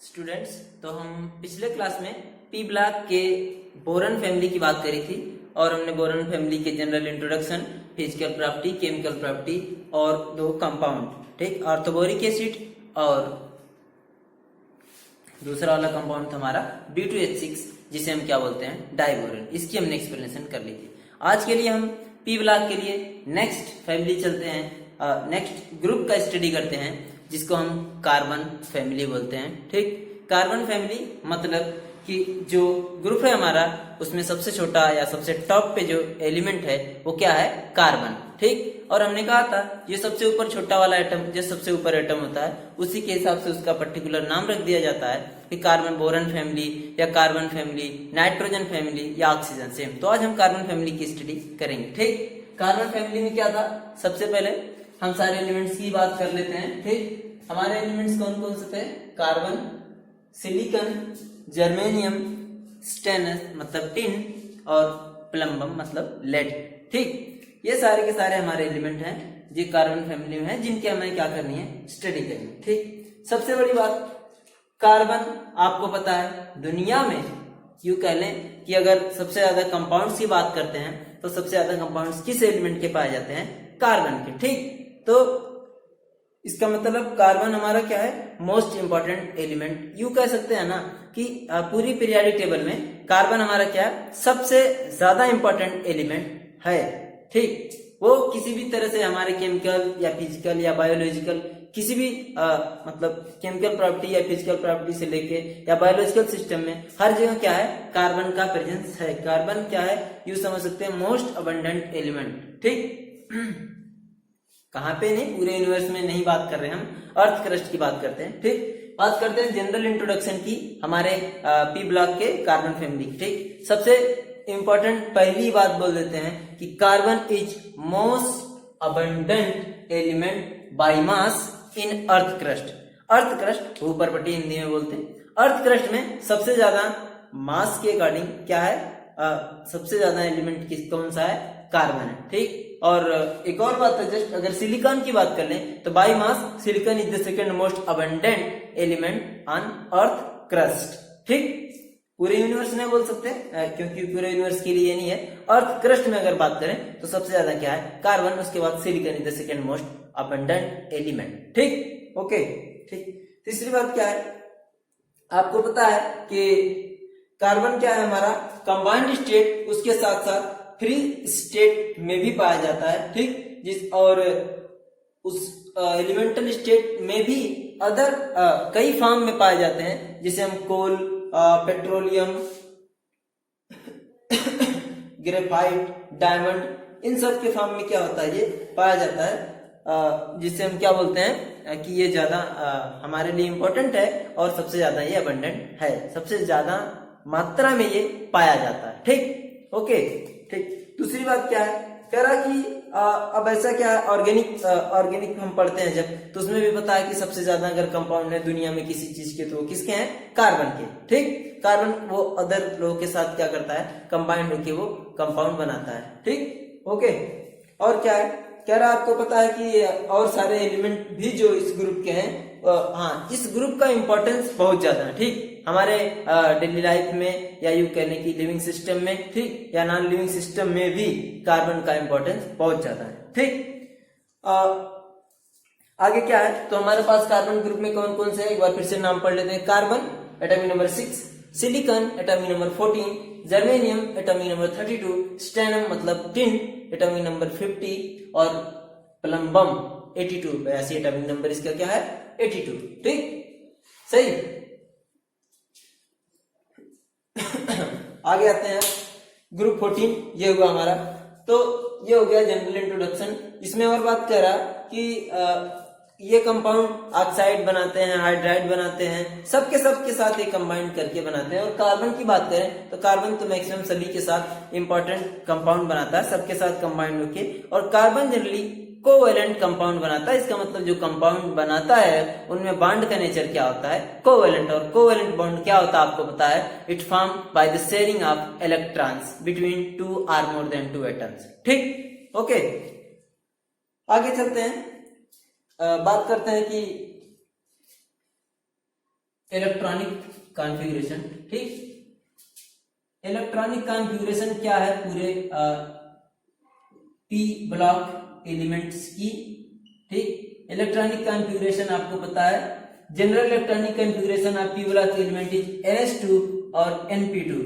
Students, तो हम पिछले क्लास में पी ब्लॉक के बोरन फैमिली की बात करी थी और हमने बोरन फैमिली के general introduction, physical property, chemical property और दो कंपाउंड, ठीक, ऑर्थोबोरिक एसिड और दूसरा वाला कंपाउंड था हमारा B2H6 जिसे हम क्या बोलते हैं, डाइबोरन। इसकी हमने एक्सप्लेनेशन कर ली थी। आज के लिए हम पी ब्लॉक के लिए नेक्स्ट फैमिली चलते हैं, नेक्स्ट ग्रुप का स्टडी करते हैं जिसको हम कार्बन फैमिली बोलते हैं। ठीक, कार्बन फैमिली मतलब कि जो ग्रुप है हमारा उसमें सबसे छोटा या सबसे टॉप पे जो एलिमेंट है वो क्या है, कार्बन। ठीक, और हमने कहा था ये सबसे ऊपर छोटा वाला एटम, जो सबसे ऊपर एटम होता है उसी के हिसाब से उसका पर्टिकुलर नाम रख दिया जाता है कि कार्बन बोरन फैमिली या कार्बन फैमिली, नाइट्रोजन फैमिली या ऑक्सीजन, सेम। तो आज हम कार्बन फैमिली की स्टडी करेंगे। ठीक, कार्बन फैमिली में क्या था, सबसे पहले हम सारे एलिमेंट्स की बात कर लेते हैं। ठीक, हमारे एलिमेंट्स कौन कौन से थे, कार्बन, सिलिकॉन, जर्मेनियम, स्टेनस मतलब टिन और प्लम्बम मतलब लेड। ठीक, ये सारे के सारे हमारे एलिमेंट हैं जो कार्बन फैमिली में हैं, जिनकी हमें क्या करनी है, स्टडी करनी है। ठीक, सबसे बड़ी बात, कार्बन आपको पता है दुनिया में यूं कह लें कि अगर सबसे ज्यादा कंपाउंड्स की बात करते हैं तो सबसे ज्यादा कंपाउंड्स किस एलिमेंट के पाए जाते हैं, कार्बन के। ठीक, तो इसका मतलब कार्बन हमारा क्या है, मोस्ट इंपॉर्टेंट एलिमेंट। यूं कह सकते हैं ना कि पूरी पीरियोडिक टेबल में कार्बन हमारा क्या है, सबसे ज्यादा इंपॉर्टेंट एलिमेंट है। ठीक, वो किसी भी तरह से हमारे केमिकल या फिजिकल या बायोलॉजिकल किसी भी मतलब केमिकल प्रॉपर्टी या फिजिकल प्रॉपर्टी से लेके या बायोलॉजिकल सिस्टम में हर जगह क्या है, कार्बन का प्रेजेंस है। कार्बन क्या है, यूं समझ सकते हैं मोस्ट अबंडेंट एलिमेंट। ठीक, कहां पे नहीं, पूरे यूनिवर्स में नहीं बात कर रहे हैं हम, अर्थ क्रस्ट की बात करते हैं। ठीक, बात करते हैं जनरल इंट्रोडक्शन की हमारे पी ब्लॉक के कार्बन फैमिली। ठीक, सबसे इंपॉर्टेंट पहली बात बोल देते हैं कि carbon is most abundant element by mass in earth crust. Earth crust ऊपर पट्टी हिंदी में बोलते हैं। अर्थ क्रस्ट में सबसे ज्यादा मास के अकॉर्डिंग क्या है, सबसे ज्यादा एलिमेंट कौन सा है, कार्बन है। ठीक, और एक और बात है, जस्ट अगर सिलिकॉन की बात कर लें तो by mass silicon is the second most abundant element on earth crust. ठीक, पूरे यूनिवर्स में बोल सकते हैं क्योंकि पूरे यूनिवर्स के लिए नहीं है, अर्थ क्रस्ट में अगर बात करें तो सबसे ज्यादा क्या है, कार्बन, उसके बाद silicon is the second most abundant element. ठीक, ओके। ठीक, तीसरी बात क्या है, आपको पता है कि कार्बन क्या है हमारा, कंबाइंड स्टेट, उसके साथ साथ फ्री स्टेट में भी पाया जाता है। ठीक, जिस और उस एलिमेंटल स्टेट में भी अदर कई फॉर्म में पाए जाते हैं, जिसे हम कोल, पेट्रोलियम, ग्रेफाइट, डायमंड, इन सब के फॉर्म में क्या होता है, ये पाया जाता है, जिससे हम क्या बोलते हैं कि ये ज्यादा हमारे लिए इंपॉर्टेंट है और सबसे ज्यादा ये अबंडेंट है, सबसे ज्यादा मात्रा में ये पाया जाता है। ठीक, ओके। ठीक, दूसरी बात क्या है, कह रहा कि अब ऐसा क्या है, ऑर्गेनिक हम पढ़ते हैं जब, तो उसमें भी पता है कि सबसे ज्यादा अगर कंपाउंड है दुनिया में किसी चीज के तो किसके हैं, कार्बन के। ठीक, कार्बन वो अदर लोगों के साथ क्या करता है, कंबाइंड होके वो कंपाउंड बनाता है। ठीक, ओके। और क्या है, कह रहा आपको पता है कि और सारे एलिमेंट भी जो इस ग्रुप के हैं, हाँ, इस ग्रुप का इंपॉर्टेंस बहुत ज्यादा है। ठीक, हमारे डेली लाइफ में या यूं कहने की लिविंग सिस्टम में, ठीक, या नॉन लिविंग सिस्टम में भी कार्बन का इंपॉर्टेंस बहुत ज्यादा है। ठीक, आगे क्या है, तो हमारे पास कार्बन ग्रुप में कौन कौन से है, एक बार फिर से नाम पढ़ लेते हैं। Carbon atomic number 6, silicon atomic number 14, germanium atomic number 32, stannum मतलब टिन एटॉमिक नंबर 50 और प्लम्बम 82, ऐसे एटॉमिक नंबर इसका क्या है, 82। ठीक, सही। आगे आते हैं ग्रुप 14, ये हुआ हमारा, तो ये हो गया जनरल इंट्रोडक्शन। इसमें और बात कर रहा कि ये कंपाउंड ऑक्साइड बनाते हैं, हाइड्राइड बनाते हैं, सबके साथ ये कंबाइंड करके बनाते हैं। और कार्बन की बात करें तो कार्बन तो मैक्सिमम सभी के साथ इंपॉर्टेंट कंपाउंड बनाता है, सबके साथ कंबाइंड होके। और कार्बन जनरली कोवेलेंट कंपाउंड बनाता है। इसका मतलब जो कंपाउंड बनाता है उनमें बॉन्ड का नेचर क्या होता है, कोवेलेंट। और कोवेलेंट बॉन्ड क्या होता है आपको पता है, it form by the sharing of electrons between 2 और मोर देन 2 एटम्स। ठीक, ओके। आगे चलते हैं, बात करते हैं कि इलेक्ट्रॉनिक कॉन्फ़िगरेशन। ठीक, इलेक्ट्रॉनिक कॉन्फ़िगरेशन क्या है पूरे पी ब्लॉक एलिमेंट्स की। ठीक, इलेक्ट्रॉनिक कॉन्फ़िगरेशन आपको पता है, general electronic configuration of P block element is ns2 और np2।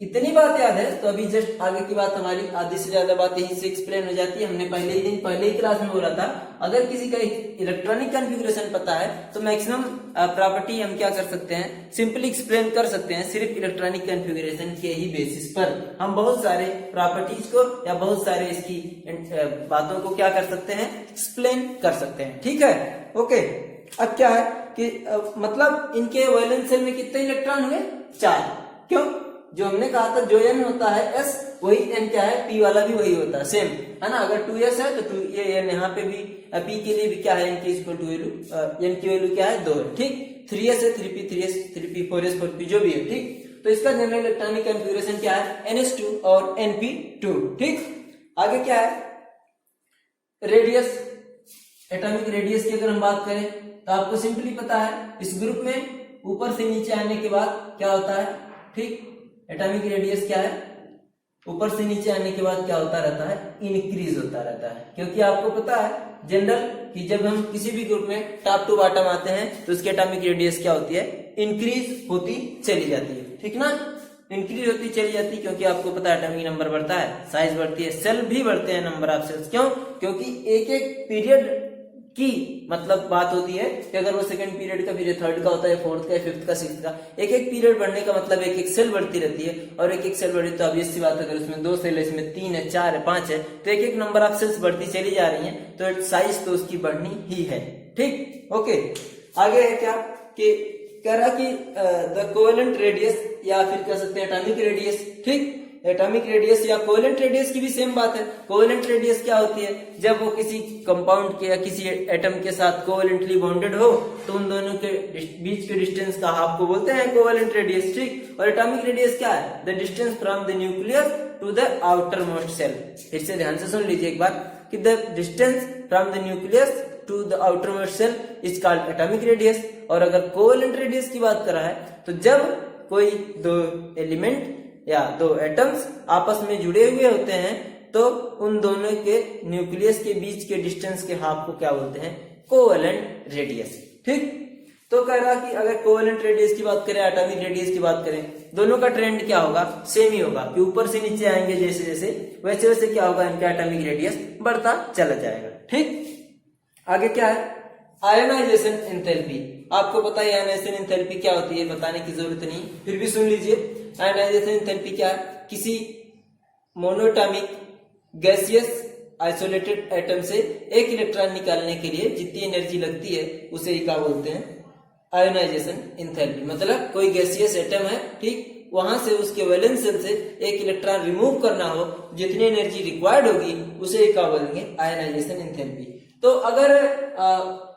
इतनी बात याद है तो अभी जस्ट आगे की बात हमारी आधी से ज्यादा बात यहीं से एक्सप्लेन हो जाती है। हमने पहले ही क्लास में बोला था, अगर किसी का इलेक्ट्रॉनिक कॉन्फ़िगरेशन पता है तो मैक्सिमम प्रॉपर्टी हम क्या कर सकते हैं, सिंपली एक्सप्लेन कर सकते हैं सिर्फ इलेक्ट्रॉनिक कॉन्फ़िगरेशन के ही बेसिस पर। हम बहुत सारे प्रॉपर्टीज को या बहुत सारे इसकी बातों को क्या कर सकते हैं, एक्सप्लेन कर सकते हैं। ठीक है, ओके। अब क्या है कि मतलब इनके वैलेंस शेल में कितने इलेक्ट्रॉन हुए, 4। क्यों, जो हमने कहा था जो n होता है s, वही n क्या है, p वाला भी वही होता है, सेम है ना। अगर 2s है तो ये n यहाँ पे भी p के लिए भी क्या है, n की इक्वल टू वैल्यू, n की वैल्यू क्या है, 2 है। ठीक, 3s है 3p 3s 3p 4s 4p जो भी है। ठीक, तो इसका जनरल इलेक्ट्रॉनिक कॉन्फ़िगरेशन क्या है, ns2 और np2। ठीक, आगे क्या है, रेडियस, एटॉमिक रेडियस की अगर हम बात करें तो आपको सिंपली पता है, इस ग्रुप में ऊपर से नीचे आने के बाद क्या होता है। ठीक, एटॉमिक रेडियस क्या है, ऊपर से नीचे आने के बाद क्या होता रहता है, इंक्रीज होता रहता है। क्योंकि आपको पता है जनरल कि जब हम किसी भी ग्रुप में टॉप टू बॉटम आते हैं तो उसकी एटॉमिक रेडियस क्या होती है, इंक्रीज होती चली जाती है। ठीक ना, इंक्रीज होती चली जाती है, क्योंकि आपको पता है एटॉमिक नंबर बढ़ता है, साइज बढ़ती है, सेल भी बढ़ते हैं, नंबर ऑफ सेल्स। क्यों, क्योंकि एक एक पीरियड की मतलब बात होती है कि अगर वो सेकंड पीरियड का पीरियड, थर्ड का होता है, फोर्थ का, फिफ्थ का, सिक्स्थ का, एक एक पीरियड बढ़ने का मतलब एक एक सेल बढ़ती रहती है। और एक एक सेल बढ़ी तो ऑब्वियस सी बात है, अगर उसमें 2 सेल है, इसमें 3 है, 4 है, 5 है, तो एक एक नंबर ऑफ सेल्स बढ़ती चली जा रही है, तो साइज तो उसकी बढ़नी ही है। ठीक, ओके। आगे है क्या कि कह रहा कि द कोवेलेंट रेडियस, या फिर कह सकते हैं एटॉमिक रेडियस। ठीक, एटॉमिक रेडियस या कोवेलेंट रेडियस की भी सेम बात है। कोवेलेंट रेडियस क्या होती है, जब वो किसी कंपाउंड के या किसी एटम के साथ कोवेलेंटली बॉन्डेड हो तो उन दोनों के बीच के डिस्टेंस का हाफ को बोलते हैं कोवेलेंट रेडियस। ठीक, और एटॉमिक रेडियस क्या है, the distance from the nucleus to the outermost shell. फिर से ध्यान से सुन लीजिए एक बार कि the distance from the nucleus to the outermost shell is called atomic radius. और अगर कोवेलेंट रेडियस की बात कर रहा है तो जब कोई दो एलिमेंट या दो एटम्स आपस में जुड़े हुए होते हैं तो उन दोनों के न्यूक्लियस के बीच के डिस्टेंस के हाफ को क्या बोलते हैं, कोवेलेंट रेडियस। ठीक, तो कह रहा कि अगर कोवेलेंट रेडियस की बात करें, एटॉमिक रेडियस की बात करें, दोनों का ट्रेंड क्या होगा, सेम ही होगा कि ऊपर से नीचे आएंगे जैसे जैसे, वैसे वैसे क्या होगा, इनका एटॉमिक रेडियस बढ़ता चला जाएगा। ठीक, आगे क्या है, आयोनाइजेशन एंथैल्पी। आपको पता है आयोनाइजेशन एंथैल्पी क्या होती है, बताने की जरूरत नहीं, फिर भी सुन लीजिए। आयोनाइजेशन एंथैल्पी क्या है, किसी मोनोटॉमिक गैसियस आइसोलेटेड एटम से एक इलेक्ट्रॉन निकालने के लिए जितनी एनर्जी लगती है उसे ही क्या बोलते हैं, आयोनाइजेशन एंथैल्पी। मतलब कोई गैसियस एटम है, ठीक, वहां से उसके वैलेंस शेल से एक इलेक्ट्रॉन रिमूव करना हो, जितनी एनर्जी रिक्वायर्ड होगी उसे क्या बोलेंगे, आयोनाइजेशन एंथैल्पी। तो अगर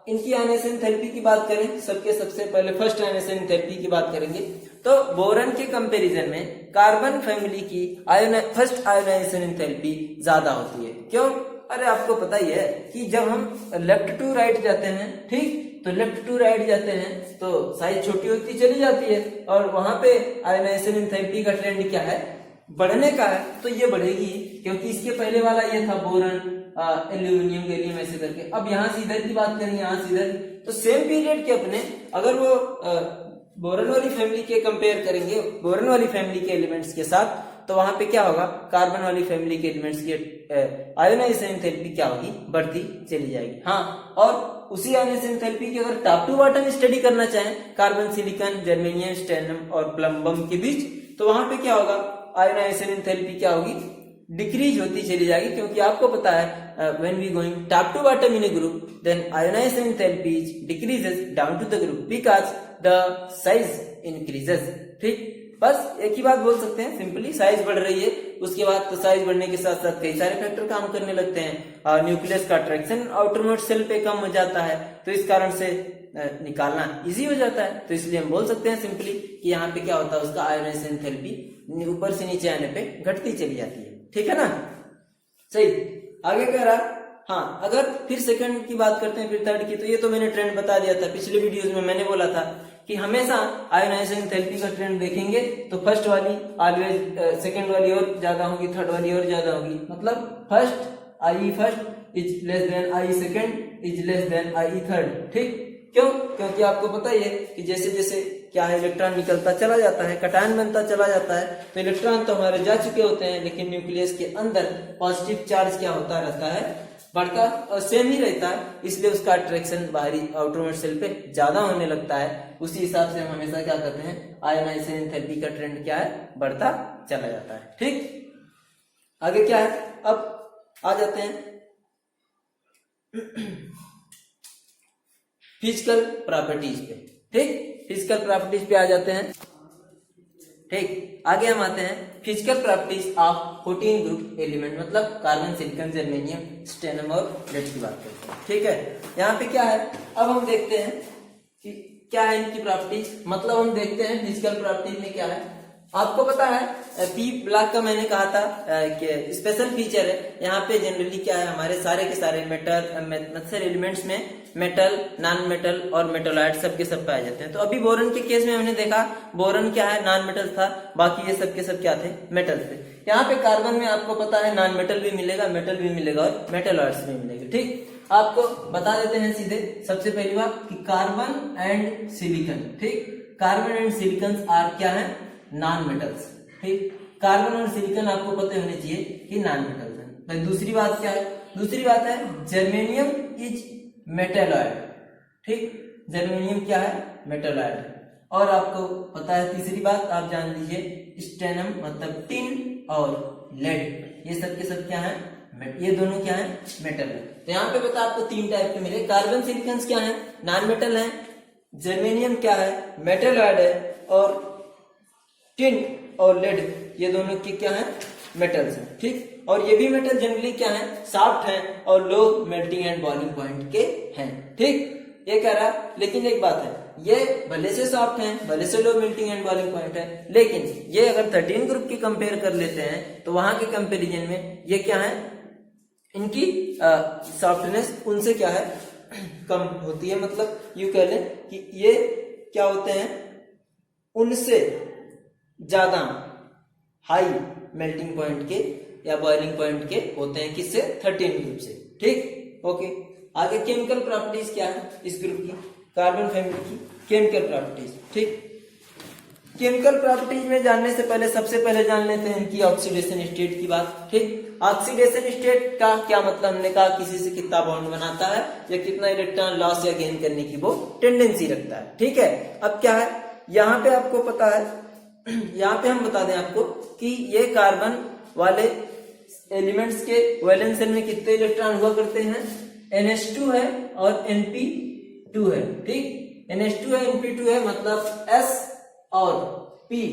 इनकी आयोनाइजेशन एंथैल्पी की बात करें, सबसे पहले फर्स्ट आयोनाइजेशन एंथैल्पी की बात करेंगे तो बोरन के कंपैरिजन में कार्बन फैमिली की फर्स्ट आयोनाइजेशन एंथैल्पी ज्यादा होती है। क्यों, अरे आपको पता ही है कि जब हम लेफ्ट टू राइट जाते हैं, ठीक, तो लेफ्ट टू राइट जाते हैं तो साइज छोटी होती चली जाती है, और वहां पे आयोनाइजेशन एंथैल्पी का ट्रेंड क्या है, बढ़ने का है, तो ये बढ़ेगी। क्योंकि इसके पहले वाला ये था बोरन, एल्यूमिनियम, गैलियम, ऐसे करके। अब यहाँ से इधर की बात करें, यहाँ से इधर, तो सेम पीरियड के अपने अगर वो बोरन वाली फैमिली के कंपेयर करेंगे, बोरन वाली फैमिली के एलिमेंट्स के साथ, तो वहां पे क्या होगा, कार्बन वाली फैमिली के एलिमेंट्स की आयोनाइजेशन एंथैल्पी क्या होगी, बढ़ती चली जाएगी। हाँ, और उसी आयोनाइजेशन एंथैल्पी की अगर टॉप टू बॉटम स्टडी करना चाहें, कार्बन, सिलिकॉन, जर्मेनियम, स्टेनम और प्लम्बम के बीच, तो वहां पे क्या होगा, आयोनाइजेशन एंथैल्पी क्या होगी, डिक्रीज होती चली जाएगी। क्योंकि आपको पता है when we going top to bottom in a group then ionisation enthalpy decreases down to the group because the size increases. ठीक, बस एक ही बात बोल सकते हैं, सिंपली साइज बढ़ रही है, उसके बाद तो साइज बढ़ने के साथ साथ कई सारे फैक्टर काम करने लगते हैं। न्यूक्लियस का अट्रैक्शन आउटरमोस्ट सेल पे कम हो जाता है, तो इस कारण से निकालना इजी हो जाता है। तो इसलिए हम बोल सकते हैं सिंपली कि यहाँ पे क्या होता है, उसका आयोनाइजेशन एंथैल्पी ऊपर से नीचे आने पे घटती चली जाती है। ठीक है ना, सही। आगे कह रहा, हाँ, अगर फिर सेकंड की बात करते हैं, फिर थर्ड की, तो ये तो मैंने ट्रेंड बता दिया था पिछले वीडियोस में। मैंने बोला था कि हमेशा आयोनाइजेशन एंथैल्पी का ट्रेंड देखेंगे तो फर्स्ट वाली ऑलवेज सेकंड वाली और ज्यादा होगी, थर्ड वाली और ज्यादा होगी, मतलब first I first is less than I second is less than I third. ठीक, क्यों? क्योंकि आपको पता ही है कि जैसे जैसे क्या है इलेक्ट्रॉन निकलता चला जाता है, कटायन बनता चला जाता है, तो इलेक्ट्रॉन तो हमारे जा चुके होते हैं, लेकिन न्यूक्लियस के अंदर पॉजिटिव चार्ज क्या होता रहता है, बढ़ता और सेम ही रहता है, इसलिए उसका अट्रैक्शन बाहरी आउटरमोस्ट सेल पे ज्यादा होने लगता है। उसी हिसाब से हम हमेशा क्या करते हैं, आयोनाइजेशन एंथैल्पी का ट्रेंड क्या है, बढ़ता चला जाता है। ठीक, आगे क्या है, अब आ जाते हैं फिजिकल प्रॉपर्टीज पे। ठीक, फिजिकल प्रॉपर्टीज पे आ जाते हैं। ठीक, आगे हम आते हैं physical properties of 14 group element, मतलब कार्बन, सिलिकॉन, जर्मेनियम, स्टेनम और लेड की बात करते हैं। ठीक है, यहाँ पे क्या है, अब हम देखते हैं कि क्या है इनकी प्रॉपर्टीज, मतलब हम देखते हैं फिजिकल प्रॉपर्टीज में क्या है। आपको पता है पी ब्लॉक का मैंने कहा था कि स्पेशल फीचर है, यहाँ पे जनरली क्या है, हमारे सारे के सारे मेटल एलिमेंट्स में मेटल, नॉन मेटल और मेटोलाइट सब के सब पाए जाते हैं। तो अभी बोरन के केस में हमने देखा बोरन क्या है, नॉन मेटल था, बाकी ये सब के सब क्या थे, मेटल थे। यहाँ पे कार्बन में आपको पता है नॉन मेटल भी मिलेगा, मेटल भी मिलेगा और मेटोलाइट्स भी मिलेगा। ठीक, आपको बता देते हैं सीधे, सबसे पहली बात कि कार्बन एंड सिलिकॉन। ठीक, कार्बन एंड सिलिकॉन आर क्या है, नॉन मेटल्स। ठीक, कार्बन और सिलिकॉन आपको पता होने चाहिए कि नॉन मेटल्स हैं। भाई दूसरी बात क्या है, दूसरी बात है जर्मेनियम इज मेटलॉइड। ठीक, जर्मेनियम क्या है, मेटलॉइड। और आपको पता है तीसरी बात आप जान लीजिए, स्टेनम मतलब टिन और लेड, ये सब के सब क्या है, ये दोनों क्या है, मेटल है। तो यहाँ पे बता आपको तीन टाइप के मिले, कार्बन सिलिकॉन क्या है, नॉन मेटल है, जर्मेनियम क्या है, मेटलॉइड है, और टिन और लेड ये दोनों के क्या है, मेटल्स हैं। ठीक, और ये भी मेटल जनरली क्या है, सॉफ्ट हैं और low melting and boiling point के हैं। ठीक, ये कह रहा, लेकिन एक बात है, ये भले से सॉफ्ट हैं, भले से low melting and boiling point है, लेकिन ये अगर 13 ग्रुप की कंपेयर कर लेते हैं तो वहां के कंपेरिजन में ये क्या है, इनकी सॉफ्टनेस उनसे क्या है, कम होती है। मतलब यूं कह लें कि ये क्या होते हैं, उनसे ज्यादा हाई मेल्टिंग पॉइंट के या बॉइलिंग पॉइंट के होते हैं, किससे, 13 ग्रुप से। ठीक, ओके, आगे केमिकल प्रॉपर्टीज क्या है इस ग्रुप की, कार्बन फैमिली की केमिकल प्रॉपर्टीज। ठीक, केमिकल प्रॉपर्टीज में जानने से पहले सबसे पहले जान लेते हैं इनकी ऑक्सीडेशन स्टेट की बात। ठीक, ऑक्सीडेशन स्टेट का क्या मतलब, हमने कहा किसी से कितना बॉन्ड बनाता है या कितना इलेक्ट्रॉन लॉस या गेन करने की वो टेंडेंसी रखता है। ठीक है, अब क्या है, यहाँ पे आपको पता है, यहाँ पे हम बता दें आपको कि ये कार्बन वाले एलिमेंट्स के वैलेंस शेल में कितने इलेक्ट्रॉन हुआ करते हैं, NH2 है और NP2 है। ठीक, NH2 है, NP2 है, मतलब S और P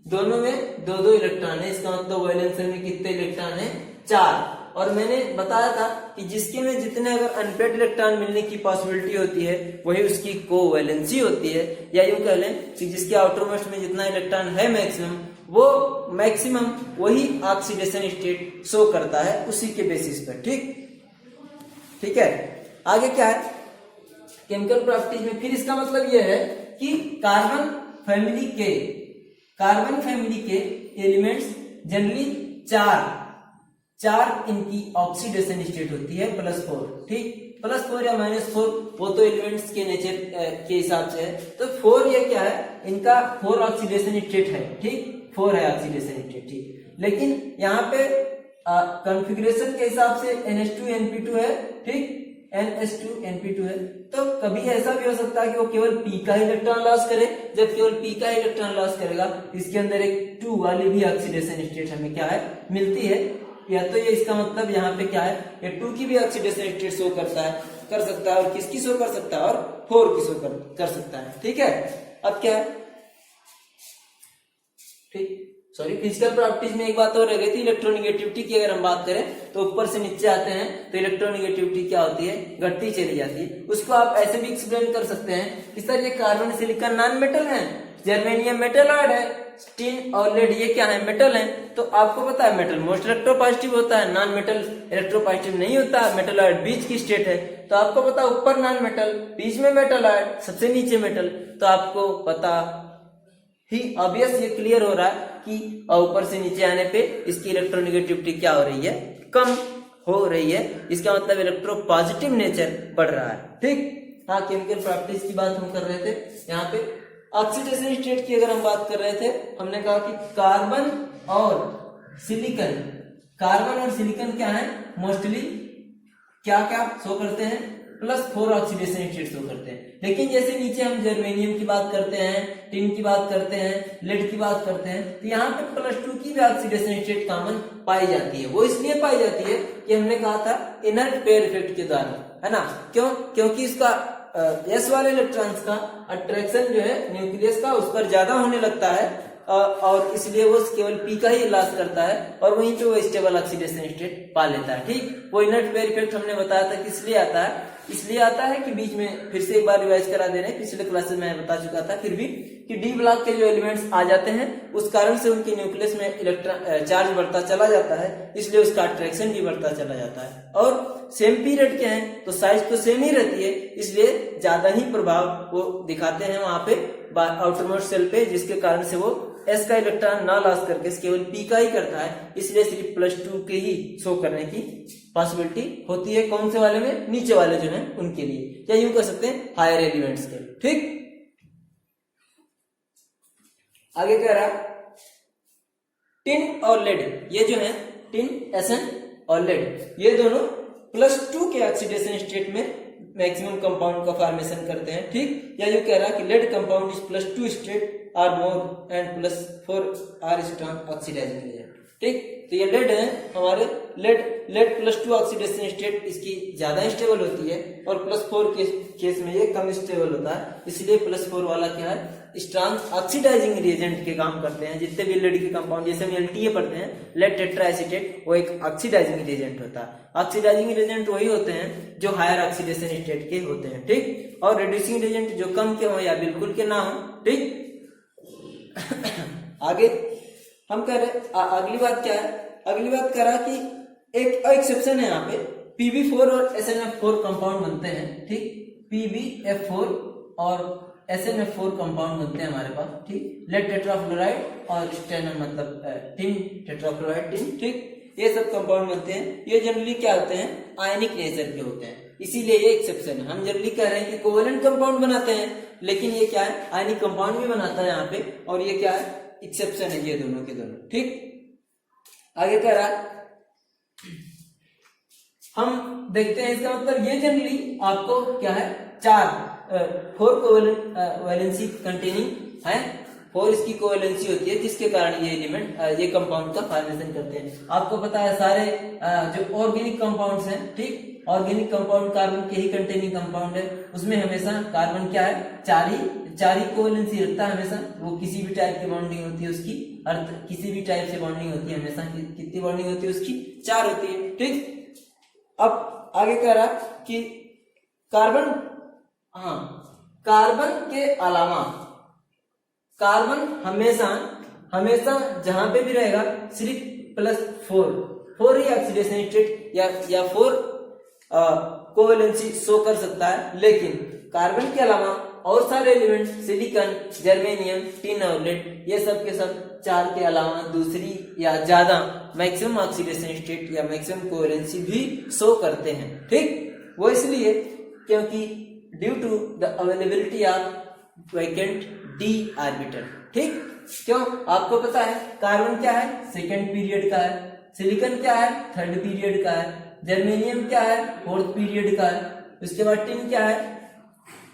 दोनों में दो दो इलेक्ट्रॉन है, इसका मतलब वैलेंस शेल में कितने इलेक्ट्रॉन है, 4। और मैंने बताया था कि जिसके में जितने अगर अनपेड इलेक्ट्रॉन मिलने की पॉसिबिलिटी होती है वही उसकी कोवैलेंसी होती है, या यूं कह लें कि जिसके आउटरमोस्ट में जितना इलेक्ट्रॉन है मैक्सिमम, वो मैक्सिमम वही ऑक्सीडेशन स्टेट शो करता है उसी के बेसिस पर। ठीक है, आगे क्या है केमिकल प्रॉपर्टीज में, फिर इसका मतलब यह है कि कार्बन फैमिली के एलिमेंट्स जनरली चार इनकी ऑक्सीडेशन स्टेट होती है, +4। ठीक, +4 या -4 वो तो एलिमेंट्स के नेचर के हिसाब से है, तो 4 ये क्या है, इनका 4 ऑक्सीडेशन स्टेट है। ठीक, 4 है ऑक्सीडेशन स्टेट। ठीक, लेकिन यहाँ पे कॉन्फ़िगरेशन के हिसाब से NH2 NP2 है। ठीक, NH2 NP2 है, तो कभी ऐसा भी हो सकता है कि वो केवल P का इलेक्ट्रॉन लॉस करे, जब केवल P का इलेक्ट्रॉन लॉस करेगा इसके अंदर एक 2 वाली भी ऑक्सीडेशन स्टेट हमें क्या है, मिलती है। या तो ये इसका मतलब यहाँ पे क्या है, ये 2 की भी ऑक्सीडेशन स्टेट शो कर सकता है, और किसकी शो कर सकता है, और 4 की शो कर सकता है। ठीक है, अब क्या है, ठीक, सॉरी फिजिकल प्रॉपर्टीज में एक बात और रह गई थी, इलेक्ट्रोनेगेटिविटी की अगर हम बात करें तो ऊपर से नीचे आते हैं तो इलेक्ट्रोनेगेटिविटी क्या होती है, घटती चली जाती है। उसको आप ऐसे भी एक्सप्लेन कर सकते हैं कि सर ये कार्बन सिलिकॉन नॉन मेटल है, जर्मेनियम मेटलॉइड है, टिन और लेड ये क्या है, मेटल है। तो आपको पता है मेटल मोस्ट इलेक्ट्रोपॉजिटिव होता है, नॉन मेटल इलेक्ट्रोपॉजिटिव नहीं होता, मेटलॉइड बीच की स्टेट है। तो आपको पता ऊपर नॉन मेटल, बीच में मेटलॉइड, सबसे नीचे मेटल। तो आपको पता ही ऑब्वियस ये क्लियर हो रहा है कि ऊपर से नीचे आने पे इसकी इलेक्ट्रोनेगेटिविटी क्या हो रही है, कम हो रही है। इसका मतलब इलेक्ट्रोपॉजिटिव नेचर बढ़ रहा है। ठीक, हाँ केमिकल प्रॉपर्टीज की बात हम कर रहे थे। यहाँ पे ऑक्सीडेशन स्टेट की अगर हम बात कर रहे थे, हमने कहा कि कार्बन और सिलिकॉन, कार्बन और सिलिकॉन क्या है, मोस्टली क्या क्या शो करते हैं, +4 ऑक्सीडेशन स्टेट शो करते हैं। लेकिन जैसे नीचे हम जर्मेनियम की बात करते हैं, टिन की बात करते हैं, लेड की बात करते हैं, तो यहाँ पे +2 की भी ऑक्सीडेशन स्टेट कॉमन पाई जाती है। वो इसलिए पाई जाती है कि हमने कहा था इनर्ट पेयर इफेक्ट के द्वारा, है ना। क्यों? क्योंकि इसका S वाले इलेक्ट्रॉन्स का अट्रैक्शन जो है न्यूक्लियस का उस पर ज्यादा होने लगता है और इसलिए वो केवल P का ही लॉस करता है और वहीं पे वो स्टेबल ऑक्सीडेशन स्टेट पा लेता है। ठीक, वो इनर्ट पेयर इफेक्ट हमने बताया था किस लिए आता है, इसलिए आता है कि बीच में फिर से एक बार रिवाइज करा दे रहे हैं, पिछले क्लास में मैं बता चुका था फिर भी कि डी ब्लॉक के जो एलिमेंट्स आ जाते हैं उस कारण से उनके न्यूक्लियस में इलेक्ट्रॉन चार्ज बढ़ता चला जाता है, इसलिए उसका अट्रैक्शन भी बढ़ता चला जाता है। और सेम पीरियड के हैं तो साइज तो सेम ही रहती है, इसलिए ज्यादा ही प्रभाव वो दिखाते हैं वहां पे आउटरमोस्ट सेल पे, जिसके कारण से वो S का इलेक्ट्रॉन ना लॉस करके केवल P का ही करता है, इसलिए सिर्फ +2 के ही शो करने की पॉसिबिलिटी होती है। कौन से वाले में, नीचे वाले जो हैं उनके लिए, या यूं कह सकते हैं हायर एलिमेंट्स के। ठीक, आगे कह रहा टिन और लेड, ये जो है टिन, Sn और लेड, ये दोनों +2 के ऑक्सीडेशन स्टेट में मैक्सिमम कंपाउंड का फॉर्मेशन करते हैं। ठीक, या यूं कह रहा कि lead compound is +2 state are more and +4 are strong oxidising agent. ठीक, तो ये लेड है हमारे, लेड +2 ऑक्सीडेशन स्टेट इसकी ज्यादा स्टेबल होती है और +4 के केस में ये कम स्टेबल होता है, इसलिए +4 वाला क्या है, स्ट्रॉन्ग ऑक्सीडाइजिंग रिएजेंट के काम करते हैं। जितने भी लेड के कंपाउंड, जैसे हम LTA पढ़ते हैं, लेड टेट्राएसीटेट, वो एक ऑक्सीडाइजिंग रिएजेंट होता है। ऑक्सीडाइजिंग रिएजेंट वही होते हैं जो हायर ऑक्सीडेशन स्टेट के होते हैं। ठीक, और रिड्यूसिंग रिएजेंट जो कम के हो या बिल्कुल के ना हो। ठीक, आगे हम कह रहे अगली बात क्या है, अगली बात कह रहा कि एक एक्सेप्शन है यहाँ पे, PB4 और SNF4 कंपाउंड बनते हैं। ठीक, PbF4 और SNF4 कंपाउंड बनते हैं हमारे पास। ठीक, लेड टेट्राफ्लोराइड और स्टेनम मतलब टिन टेट्राफ्लोराइड टिन। ठीक, ये सब कंपाउंड बनते हैं। ये जनरली क्या होते हैं, आयनिक नेचर के होते हैं, इसीलिए ये एक्सेप्शन है। हम जनरली कह रहे हैं कि कोवेलेंट कंपाउंड बनाते हैं, लेकिन ये क्या है, आयनिक कंपाउंड भी बनाता है यहाँ पे, और ये क्या है, एक्सेप्शन है, ये दोनों के दोनों। ठीक, आगे कह रहा हम देखते हैं, इसका मतलब ये जनरली आपको क्या है, 4 कोवेलेंसी कंटेनिंग है, 4 इसकी कोवेलेंसी होती है, जिसके कारण ये एलिमेंट ये कंपाउंड का फॉर्मेशन करते हैं। आपको पता है सारे जो ऑर्गेनिक कंपाउंड्स हैं, ठीक, ऑर्गेनिक कंपाउंड कार्बन के ही कंटेनिंग कंपाउंड है, उसमें हमेशा कार्बन क्या है, 4 ही कोवेलेंसी रखता है हमेशा। वो किसी भी टाइप की बॉन्डिंग होती है उसकी, अर्थ किसी भी टाइप से बॉन्डिंग होती है हमेशा, कितनी बॉन्डिंग होती है उसकी, 4 होती है। ठीक, अब आगे कह रहा कि कार्बन, हाँ कार्बन के अलावा कार्बन हमेशा जहां पे भी रहेगा सिर्फ +4 ही ऑक्सीडेशन स्टेट या 4 कोवेलेंसी शो कर सकता है। लेकिन कार्बन के अलावा और सारे एलिमेंट, सिलिकॉन, जर्मेनियम, टिन और लेड, ये सब के सब 4 के अलावा दूसरी या ज्यादा मैक्सिमम ऑक्सीडेशन स्टेट या मैक्सिमम कोवेलेंसी भी शो करते हैं। ठीक, वो इसलिए क्योंकि due to the availability of vacant d orbital. ठीक, क्यों, आपको पता है कार्बन क्या है, सेकेंड पीरियड का है, सिलिकॉन क्या है, थर्ड पीरियड का है, जर्मेनियम क्या है, फोर्थ पीरियड का है, उसके बाद टिन क्या है,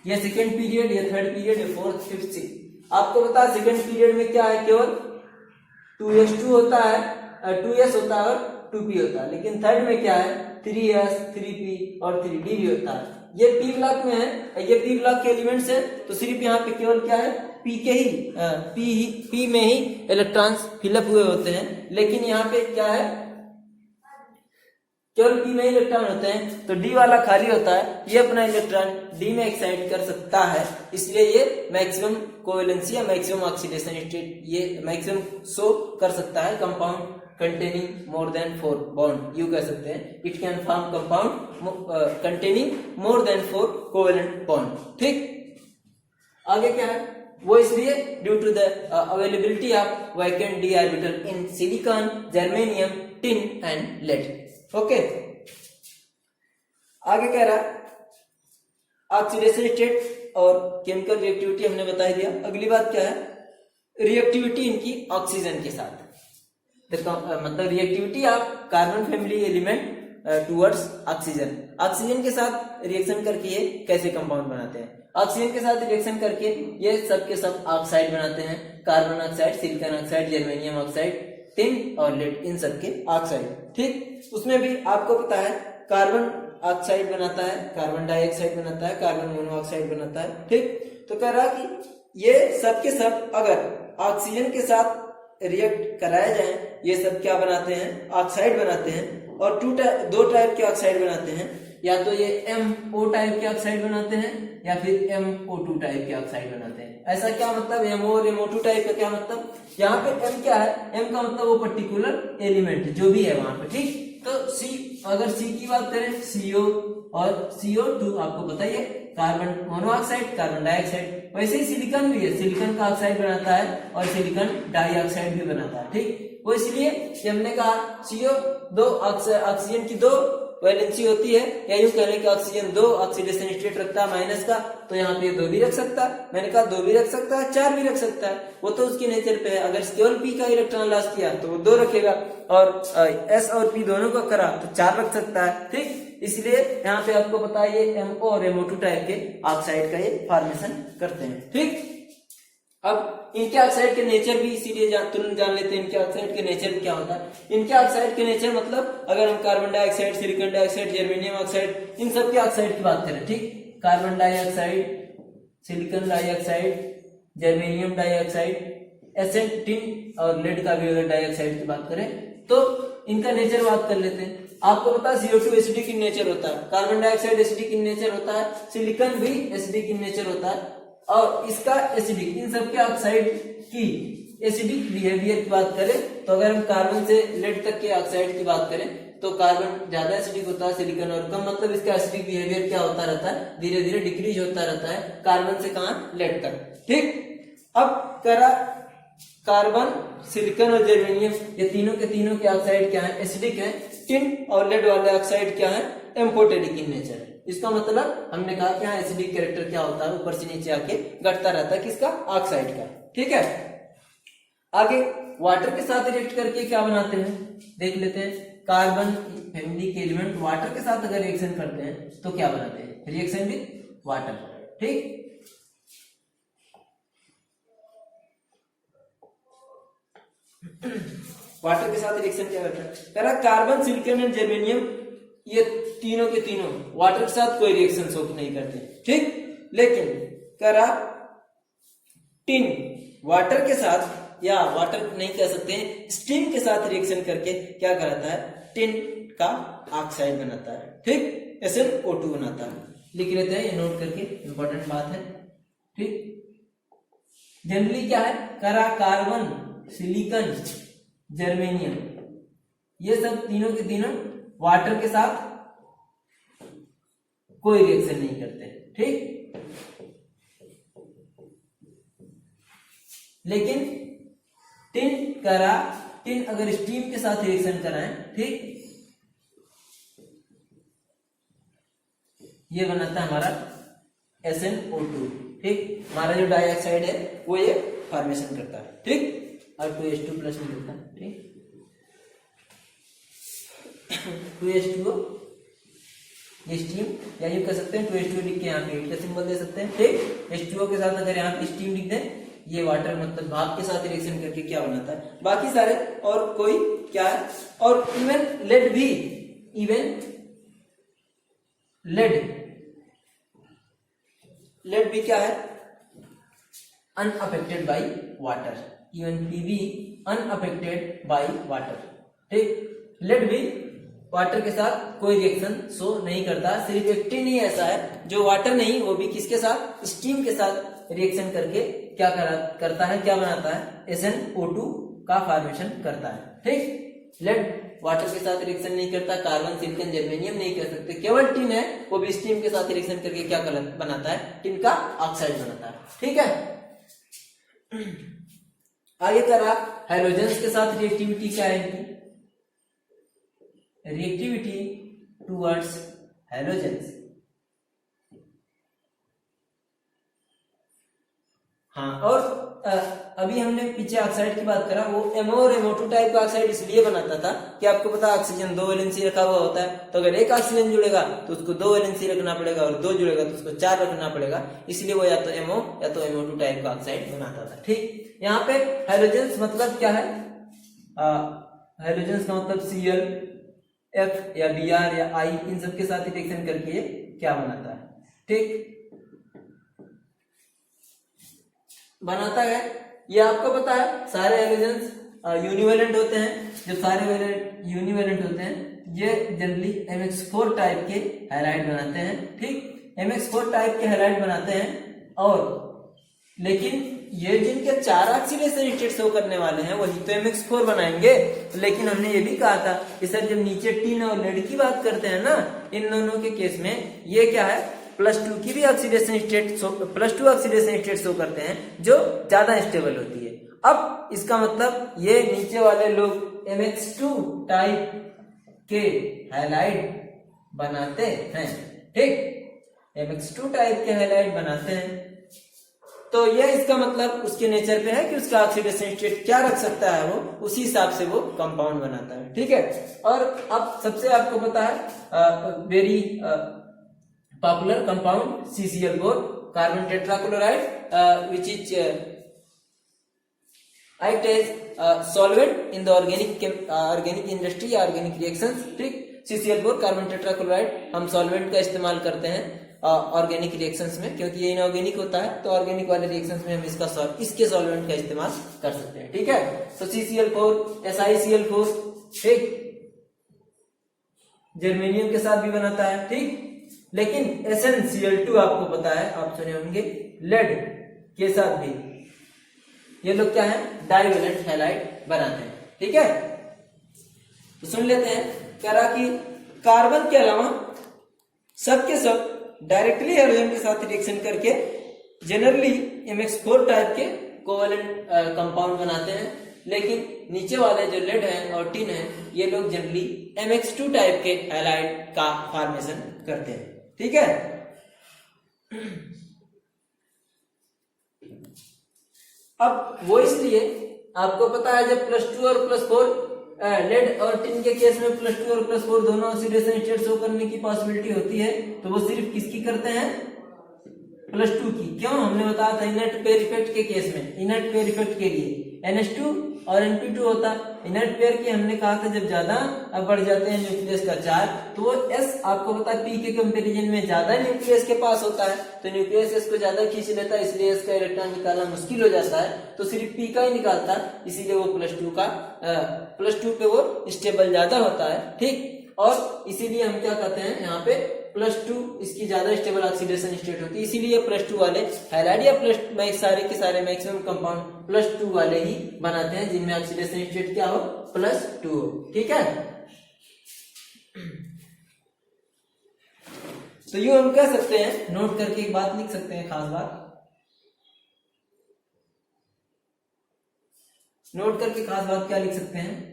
ये सेकेंड पीरियड, ये थर्ड पीरियड, ये फोर्थ, फिफ्थ, सिक्स्थ। आपको पता है सेकेंड पीरियड में क्या है, केवल 2s2 होता है, 2s होता है और 2p होता है, लेकिन थर्ड में क्या है, 3s, 3p और 3d भी होता है। ये पी ब्लॉक में है, ये पी ब्लॉक के एलिमेंट्स है, तो सिर्फ यहाँ पे केवल क्या है, पी के ही पी में ही इलेक्ट्रॉन्स फिलअप हुए होते हैं। लेकिन यहाँ पे क्या है, केवल पी में ही इलेक्ट्रॉन होते हैं, तो डी वाला खाली होता है, ये अपना इलेक्ट्रॉन डी में एक्साइट कर सकता है, इसलिए ये मैक्सिमम कोवेलेंसी या मैक्सिमम ऑक्सीडेशन स्टेट ये मैक्सिमम शो कर सकता है compound containing more than 4 bond, यू कह सकते हैं it can form compound containing more than 4 covalent bond. ठीक, आगे क्या है, वो इसलिए due to the availability of vacant D orbital in silicon, germanium, tin and lead. Okay, आगे कह रहा ऑक्सीडेशन स्टेट और केमिकल रिएक्टिविटी हमने बता दिया। अगली बात क्या है, रिएक्टिविटी इनकी ऑक्सीजन के साथ, मतलब reactivity of carbon family element towards oxygen, oxygen के साथ रिएक्शन करके ये कैसे कंपाउंड बनाते हैं। ऑक्सीजन के साथ रिएक्शन करके ये सब के सब ऑक्साइड बनाते हैं, carbon oxide, silicon oxide, germanium oxide, tin और लेड, इन सब के ऑक्साइड। ठीक, उसमें भी आपको पता है कार्बन ऑक्साइड बनाता है, कार्बन डाइऑक्साइड बनाता है, कार्बन मोनोऑक्साइड बनाता है। ठीक, तो कह रहा कि ये सब के सब अगर ऑक्सीजन के साथ रिएक्ट कराया जाए, ये सब क्या बनाते हैं, ऑक्साइड बनाते हैं, और दो टाइप के ऑक्साइड बनाते हैं, या तो ये MO टाइप के ऑक्साइड बनाते हैं या फिर MO2 टाइप के ऑक्साइड बनाते हैं। ऐसा क्या मतलब, MO और MO2 टाइप का क्या मतलब, यहाँ पे M क्या है, M का मतलब वो पर्टिकुलर एलिमेंट जो भी है वहां पे। ठीक, तो C, अगर C की बात करें, CO और CO2 आपको बताइए, कार्बन मोनोऑक्साइड, कार्बन डाइऑक्साइड। वैसे ही सिलिकॉन भी है, सिलिकॉन का ऑक्साइड बनाता है और सिलिकॉन डाइऑक्साइड भी बनाता है। ठीक, वो इसलिए हमने कहा CO दो ऑक्सीजन की दो वैलेंसी होती है, या यूं कहने कि ऑक्सीजन 2 ऑक्सीडेशन स्टेट रखता है माइनस का, तो यहाँ पे 2 भी रख सकता है, मैंने कहा 2 भी रख सकता है, 4 भी रख सकता है, वो तो उसकी नेचर पे है। अगर केवल पी का इलेक्ट्रॉन लॉस किया तो वो 2 रखेगा, और एस और पी दोनों का करा तो 4 रख सकता है। ठीक, इसलिए यहाँ पे आपको पता है ये MO और MO2 टाइप के ऑक्साइड का ये फॉर्मेशन करते हैं। ठीक, अब इनके ऑक्साइड के नेचर भी इसीलिए तुरंत जान लेते हैं, इनके ऑक्साइड के नेचर क्या होता है। इनके ऑक्साइड के नेचर मतलब अगर हम carbon dioxide, silicon dioxide, germanium oxide, इन सब के ऑक्साइड की बात करें, ठीक, carbon dioxide, silicon dioxide, germanium dioxide, acid, tin और लेड का भी अगर डाइऑक्साइड की बात करें तो इनका नेचर बात कर लेते हैं। आपको पता है CO2 एसिडिक इन नेचर होता है, carbon dioxide acidic in nature होता है, सिलिकॉन भी एसिडिक इन नेचर होता है, और इसका एसिडिक, इन सब के ऑक्साइड की एसिडिक बिहेवियर की बात करें तो अगर हम कार्बन से लेड तक के ऑक्साइड की बात करें तो कार्बन ज्यादा एसिडिक होता है, सिलिकॉन और कम, मतलब इसका एसिडिक बिहेवियर क्या होता रहता है, धीरे धीरे डिक्रीज होता रहता है कार्बन से कहां, लेड तक। ठीक, अब करा कार्बन, सिलिकॉन और जर्मेनियम, ये तीनों के ऑक्साइड क्या है, एसिडिक है। टिन और लेड वाले ऑक्साइड क्या है, एम्फोटेरिक इन नेचर। इसका मतलब हमने कहा कि यहाँ एसिडिक कैरेक्टर क्या होता है, ऊपर से नीचे आके घटता रहता है, किसका, ऑक्साइड का। ठीक है, आगे वाटर के साथ रिएक्ट करके क्या बनाते हैं देख लेते हैं। कार्बन फैमिली के एलिमेंट वाटर के साथ अगर रिएक्शन करते हैं तो क्या बनाते हैं, रिएक्शन विद वाटर। ठीक, वाटर के साथ रिएक्शन क्या करता है, कह रहा कार्बन, सिलिकॉन एंड जर्मेनियम, ये तीनों के तीनों वाटर के साथ कोई रिएक्शन शो नहीं करते। ठीक, लेकिन कह रहा टिन वाटर के साथ, या वाटर नहीं कह सकते हैं, स्टीम के साथ रिएक्शन करके क्या कराता है, टिन का ऑक्साइड बनाता है। ठीक, SnO2 बनाता है। लिख लेते हैं, ये नोट करके, इंपॉर्टेंट बात है। ठीक, जनरली क्या है, करा कार्बन, सिलिकॉन, जर्मेनियम, ये सब तीनों के तीनों वाटर के साथ कोई रिएक्शन नहीं करते। ठीक, लेकिन टिन अगर स्टीम के साथ रिएक्शन कराएं, ठीक, ये बनाता है हमारा SnO2। ठीक, हमारा जो डाइऑक्साइड है वो ये फॉर्मेशन करता है। ठीक, और 2H2 प्लस में देता है। ठीक, 2H2O, ये स्टीम, या यूं कह सकते हैं 2H2 लिख के यहाँ पे 8 का सिंबल दे सकते हैं। ठीक, H2O के साथ अगर यहाँ पे स्टीम लिख दें, ये वाटर मतलब भाप के साथ रिएक्शन करके क्या बनाता है, बाकी सारे और कोई क्या है, और इवन लेड भी, इवन लेड लेड बी क्या है, unaffected by water, even PB unaffected by water, ठीक। लेड बी वाटर के साथ कोई रिएक्शन शो नहीं करता, सिर्फ एक टिन ही ऐसा है जो वाटर नहीं, वो भी किसके साथ, स्टीम के साथ रिएक्शन करके क्या करता है, क्या बनाता है, SnO2 का फॉर्मेशन करता है, ठीक। लेड वाटर के साथ रिएक्शन नहीं करता, कार्बन, सिलिकॉन, जर्मेनियम नहीं कर सकते, केवल टिन है वो भी स्टीम के साथ रिएक्शन करके क्या बनाता है, टिन का ऑक्साइड बनाता है, ठीक है। आगे करा हैलोजेंस के साथ रिएक्टिविटी क्या है इनकी, रिएक्टिविटी टुवर्ड्स हैलोजेंस, हाँ। और अभी हमने पीछे ऑक्साइड की बात करा, वो MO और MO2 टाइप का ऑक्साइड इसलिए बनाता था कि आपको पता ऑक्सीजन 2 वैलेंसी रखा हुआ होता है, तो अगर एक ऑक्सीजन जुड़ेगा तो उसको 2 वैलेंसी रखना पड़ेगा और 2 जुड़ेगा तो उसको 4 रखना पड़ेगा, इसलिए वो या तो MO या तो MO2 टाइप का ऑक्साइड बनाता था, ठीक। यहाँ पे हैलोजेंस मतलब क्या है, हैलोजेंस का मतलब Cl, F या Br या I इन सब के साथ रिएक्शन करके क्या बनाता है, ठीक, बनाता है। ये आपको पता है सारे हैलोजेंस यूनिवेलेंट होते हैं, जो सारे यूनिवेलेंट होते हैं ये जनरली MX4 टाइप के हैलाइड बनाते हैं, ठीक। MX4 टाइप के हैलाइड बनाते हैं, और लेकिन ये जिनके 4 ऑक्सीडेशन स्टेट शो करने वाले हैं वही तो MX4 बनाएंगे। लेकिन हमने ये भी कहा था कि सर जब नीचे टिन और लेड की बात करते हैं ना, इन दोनों के केस में ये क्या है, +2 की भी oxidation state +2 oxidation state show करते हैं जो ज्यादा स्टेबल होती है। अब इसका मतलब ये नीचे वाले लोग MX2 टाइप के हैलाइड बनाते हैं, ठीक, MX2 टाइप के हैलाइड बनाते हैं, तो ये इसका मतलब उसके नेचर पे है कि उसका ऑक्सीडेशन स्टेट क्या रख सकता है, वो उसी हिसाब से वो कंपाउंड बनाता है, ठीक है। और अब सबसे आपको पता है very popular compound CCl4 carbon tetrachloride which is act as solvent in the organic industry या organic reactions, ठीक। CCl4 कार्बन टेट्राक्लोराइड हम सॉल्वेंट का इस्तेमाल करते हैं ऑर्गेनिक रिएक्शंस में, क्योंकि ये इनऑर्गेनिक होता है तो ऑर्गेनिक वाले रिएक्शंस में हम इसके सॉल्वेंट का इस्तेमाल कर सकते हैं, ठीक है। तो CCl4 SiCl4, ठीक, जर्मेनियम के साथ भी बनाता है, ठीक। लेकिन SnCl2 आपको पता है, आप सुने होंगे, लेड के साथ भी ये लोग क्या है, डाइवेलेंट हैलाइड बनाते हैं, ठीक है। तो सुन लेते हैं, कह रहा कि कार्बन के अलावा सब के सब डायरेक्टली हाइड्रोजन के साथ रिएक्शन करके जनरली MX4 टाइप के कोवेलेंट कंपाउंड बनाते हैं, लेकिन नीचे वाले जो लेड हैं और टिन हैं ये लोग जनरली MX2 टाइप के हैलाइड का फॉर्मेशन करते हैं, ठीक है। अब वो इसलिए आपको पता है जब +2 और +4 लेड और टिन के केस में +2 और +4 दोनों ऑक्सीडेशन स्टेट शो करने की पॉसिबिलिटी होती है, तो वो सिर्फ किसकी करते हैं, +2 की। क्यों, हमने बताया था इनर्ट पेयर इफेक्ट के केस में, इनर्ट पेयर इफेक्ट के लिए NH2 और NP2 होता। इनर्ट पेयर की हमने कहा था जब ज्यादा बढ़ जाते हैं न्यूक्लियस का चार्ज तो वो S आपको पता है P के कंपैरिजन में ज्यादा न्यूक्लियस के पास होता है, तो न्यूक्लियस S को ज्यादा खींच लेता है, इसलिए S का इलेक्ट्रॉन निकालना मुश्किल हो जाता है, तो सिर्फ P का ही निकालता है, इसीलिए वो +2 पे वो स्टेबल ज्यादा होता है, ठीक। और इसीलिए हम क्या कहते हैं यहाँ पे +2 इसकी ज्यादा स्टेबल ऑक्सीडेशन स्टेट होती है, इसीलिए +2 वाले हैलाइड या सारे के सारे मैक्सिमम कंपाउंड +2 वाले ही बनाते हैं जिनमें ऑक्सीडेशन स्टेट क्या हो, +2 हो, ठीक है। तो यूं हम कह सकते हैं, नोट करके एक बात लिख सकते हैं, खास बात नोट करके, खास बात क्या लिख सकते हैं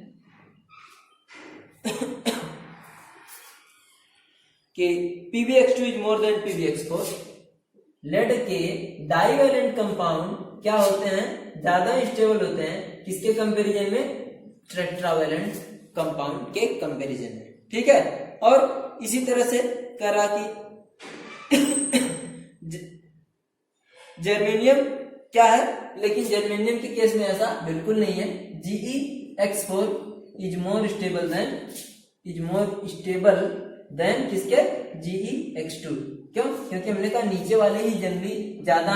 कि PbX2 is more than PbX4। Lead के डाइवेलेंट कंपाउंड क्या होते हैं, ज्यादा स्टेबल होते हैं, किसके कंपैरिजन में, टेट्रावेलेंट कंपाउंड के कंपैरिजन में, ठीक है। और इसी तरह से कह रहा कि जर्मेनियम क्या है, लेकिन जर्मेनियम के केस में ऐसा बिल्कुल नहीं है। GeX4 is more stable then किसके, GeX2, क्यों? क्योंकि हमने कहा नीचे वाले ही जनरली ज्यादा